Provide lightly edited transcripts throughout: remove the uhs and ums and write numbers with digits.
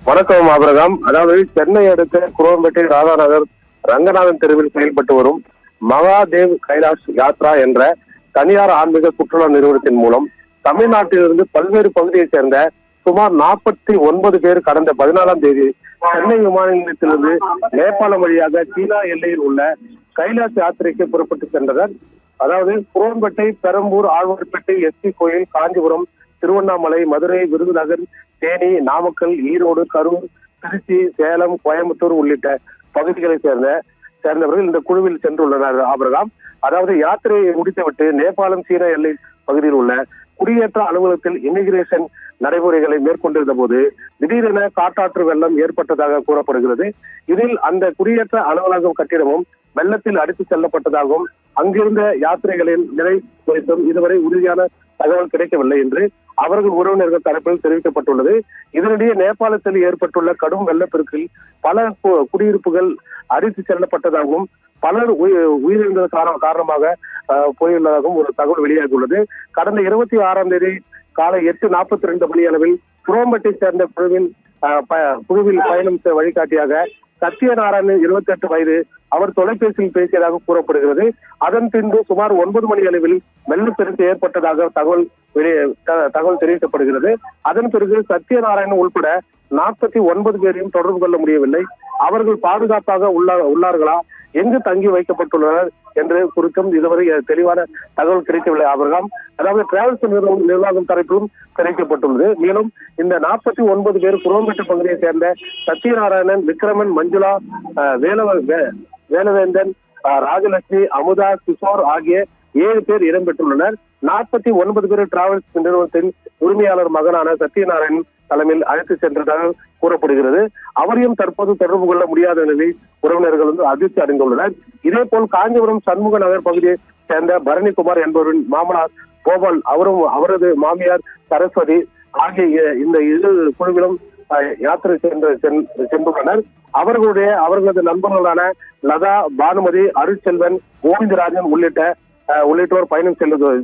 வணக்கம் ஆபிரகாம். அதாவது சென்னை அடுத்த குரோம்பேட்டை ராதாநகர் ரங்கநாதன் தெருவில் செயல்பட்டு வரும் மகாதேவ் கைலாஷ் யாத்ரா என்ற தனியார் ஆன்மீக சுற்றுலா நிறுவனத்தின் மூலம் தமிழ்நாட்டிலிருந்து பல்வேறு பகுதியைச் சேர்ந்த சுமார் 49 பேர் கடந்த 14ஆம் தேதி சென்னை விமான நிலையத்திலிருந்து நேபாளம் வழியாக சீனா எல்லையில் உள்ள கைலாஷ் யாத்திரைக்கு புறப்பட்டு சென்றனர். அதாவது குரோம்பேட்டை, பெரம்பூர், ஆழ்வார்பேட்டை, எஸ்பி கோயில், காஞ்சிபுரம், திருவண்ணாமலை, மதுரை, விருதுநகர், தேனி, நாமக்கல், ஈரோடு, கரூர், திருச்சி, சேலம், கோயம்புத்தூர் உள்ளிட்ட பகுதிகளை சேர்ந்தவர்கள் இந்த குழுவில் சென்றுள்ளனர். ஆபிரகாம், அதாவது யாத்திரையை முடித்துவிட்டு நேபாளம் சீன எல்லை பகுதியில் உள்ள குடியேற்ற அலுவலகத்தில் இமிகிரேஷன் நடைமுறைகளை மேற்கொண்டிருந்த போது திடீரென காட்டாற்று வெள்ளம் ஏற்பட்டதாக கூறப்படுகிறது. இதில் அந்த குடியேற்ற அலுவலகம் கட்டிடமும் வெள்ளத்தில் அடித்துச் செல்லப்பட்டதாகவும் அங்கிருந்த யாத்திரைகளின் நிலை குறித்தும் இதுவரை உறுதியான தகவல் கிடைக்கவில்லை என்று அவர்கள் உறவினர்கள் தரப்பில் தெரிவிக்கப்பட்டுள்ளது. இதனிடையே நேபாளத்தில் ஏற்பட்டுள்ள கடும் வெள்ளப்பெருக்கில் பல குடியிருப்புகள் அடித்து செல்லப்பட்டதாகவும் பலர் உயிரிழந்த காரணமாக போயுள்ளதாகவும் ஒரு தகவல் வெளியாகியுள்ளது. கடந்த 26ஆம் தேதி காலை 8:42 மணி அளவில் குரோம்பேட்டை சேர்ந்த குழுவில் பயணம் வழிகாட்டியாக சத்யநாராயணன் 28 வயது அவர் தொலைபேசியில் பேசியதாக கூறப்படுகிறது. அதன் பின்பு சுமார் 9 மணி அளவில் வெள்ளப்பெருக்கு ஏற்பட்டதாக தகவல் தெரிவிக்கப்படுகிறது. அதன் பிறகு சத்யநாராயணன் உள்பட 49 பேரையும் தொடர்பு கொள்ள முடியவில்லை. அவர்கள் பாதுகாப்பாக உள்ளார்களா, எங்கு தங்கி வைக்கப்பட்டுள்ளனர் என்று குறித்தும் இதுவரை தெளிவான தகவல் கிடைக்கவில்லை. அவர்கள் அதாவது டிராவல்ஸ் நிர்வாகம் தரப்பிலும் தெரிவிக்கப்பட்டுள்ளது. மேலும் இந்த 49 பேர் குரோம்பேட்டை பகுதியை சேர்ந்த சத்யநாராயணன், விக்ரமன், மஞ்சுளா, வேலவேந்தன், ராஜலட்சுமி, அமுதா, கிஷோர் ஆகிய 7 பேர் இடம்பெற்றுள்ளனர். 49 பேர் டிராவல்ஸ் நிறுவனத்தின் உரிமையாளர் மகனான சத்யநாராயணன் தலைமையில் அழைத்து சென்றதாக கூறப்படுகிறது. அவரையும் தற்போது தொடர்பு கொள்ள முடியாத நிலையில் உறவினர்கள் அதிர்ச்சி அடைந்துள்ளனர். இதே போல் காஞ்சிபுரம் சண்முக நகர் பகுதியை சேர்ந்த பரணிக்குமார் என்பவரின் மாமனார் கோபால், அவரது மாமியார் சரஸ்வதி ஆகிய இந்த இரு குழுவிலும் யாத்திரை சென்றுள்ளனர். அவர்களது நண்பர்களான லதா, பானுமதி, அருட்செல்வன், கோவிந்தராஜன் உள்ளிட்டோர் பயணம்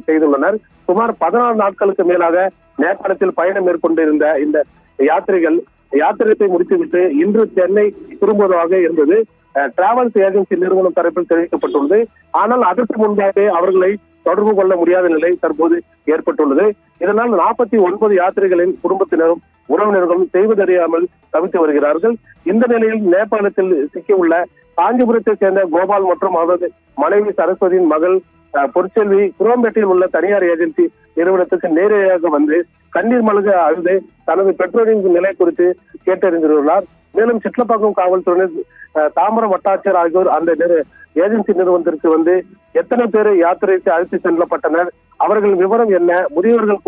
செய்துள்ளனர். சுமார் 14 நாட்களுக்கு மேலாக நேபாளத்தில் பயணம் மேற்கொண்டிருந்த இந்த யாத்திரையை முடித்துவிட்டு இன்று சென்னை திரும்புவதாக இருந்தது டிராவல்ஸ் ஏஜென்சி நிறுவனம் தரப்பில் தெரிவிக்கப்பட்டுள்ளது. ஆனால் அதற்கு முன்பாக அவர்களை தொடர்பு கொள்ள முடியாத நிலை தற்போது ஏற்பட்டுள்ளது. இதனால் 49 யாத்திரைகளின் குடும்பத்தினரும் உறவினர்களும் செய்வதறியாமல் தவித்து வருகிறார்கள். இந்த நிலையில் நேபாளத்தில் சிக்கியுள்ள காஞ்சிபுரத்தை சேர்ந்த கோபால் மற்றும் அவரது மனைவி சரஸ்வதியின் மகள் பொற்செல்வி குரோம்பேட்டையில் உள்ள தனியார் ஏஜென்சி நிறுவனத்துக்கு நேரடியாக வந்து கண்ணீர் மல்க அழுது தனது பெற்றோரின் நிலை குறித்து கேட்டறிந்துள்ளார். மேலும் சிட்லப்பாக்கம் காவல்துறையினர், தாம்பரம் வட்டாட்சியர் ஆகியோர் அந்த ஏஜென்சி நிறுவனத்திற்கு வந்து எத்தனை பேர் யாத்திரைக்கு அழைத்து செல்லப்பட்டனர், அவர்கள் விவரம் என்ன, முதியவர்கள்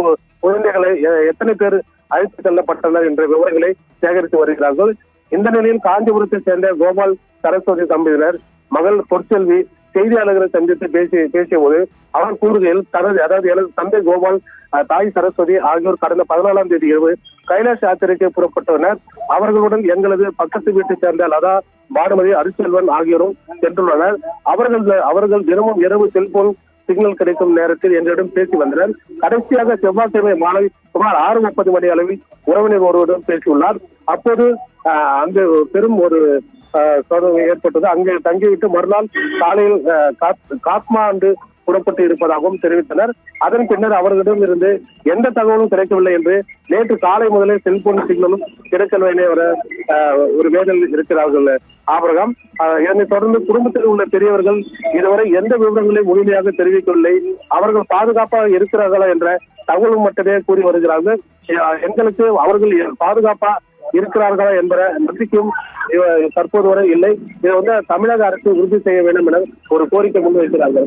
குழந்தைகளை எத்தனை பேர் அழைத்து செல்லப்பட்டனர் என்ற விவரங்களை சேகரித்து வருகிறார்கள். இந்த நிலையில் காஞ்சிபுரத்தை சேர்ந்த கோபால் சரஸ்வதி தம்பதியினர் மகள் பொற்செல்வி செய்தியாளர்களை சந்தித்து பேசிய போது அவர் கூறுகையில் எனது தந்தை கோபால், தாய் சரஸ்வதி ஆகியோர் கடந்த 14ஆம் தேதி இரவு கைலாஷ் யாத்திரைக்கு புறப்பட்டனர். அவர்களுடன் எங்களது பக்கத்து வீட்டை சேர்ந்த லதா, பானுமதி, அருட்செல்வன் ஆகியோரும் சென்றுள்ளனர். அவர்கள் தினமும் இரவு செல்போன் சிக்னல் கிடைக்கும் நேரத்தில் எங்களிடம் பேசி வந்தனர். கடைசியாக செவ்வாய்க்கிழமை மாலை சுமார் 6:30 மணி அளவில் உறவினர் ஒருவரிடம் பேசியுள்ளார். அப்போது அங்கு பெரும் ஒரு ஏற்பட்டது. அங்கே தங்கிவிட்டு மறுநாள் காலையில் காத்மாண்டு புறப்பட்டு இருப்பதாகவும் தெரிவித்தனர். அதன் பின்னர் அவர்களிடம் இருந்து எந்த தகவலும் கிடைக்கவில்லை என்று நேற்று காலை முதலே செல்போன் சிக்னலும் கிடைக்கவில்லை ஒரு வேதல் இருக்கிறார்கள். ஆபிரகாம், இதனைத் தொடர்ந்து குடும்பத்தில் உள்ள பெரியவர்கள் இதுவரை எந்த விவரங்களையும் முழுமையாக தெரிவிக்கவில்லை. அவர்கள் பாதுகாப்பாக இருக்கிறார்களா என்ற தகவலும் மட்டுமே கூறி வருகிறார்கள். எங்களுக்கு அவர்கள் பாதுகாப்பா இருக்கிறார்களா என்ற நம்பிக்கையும் தற்போது வரை இல்லை. இதை தமிழக அரசு உறுதி செய்ய வேண்டும் என ஒரு கோரிக்கை முன்வைக்கிறார்கள்.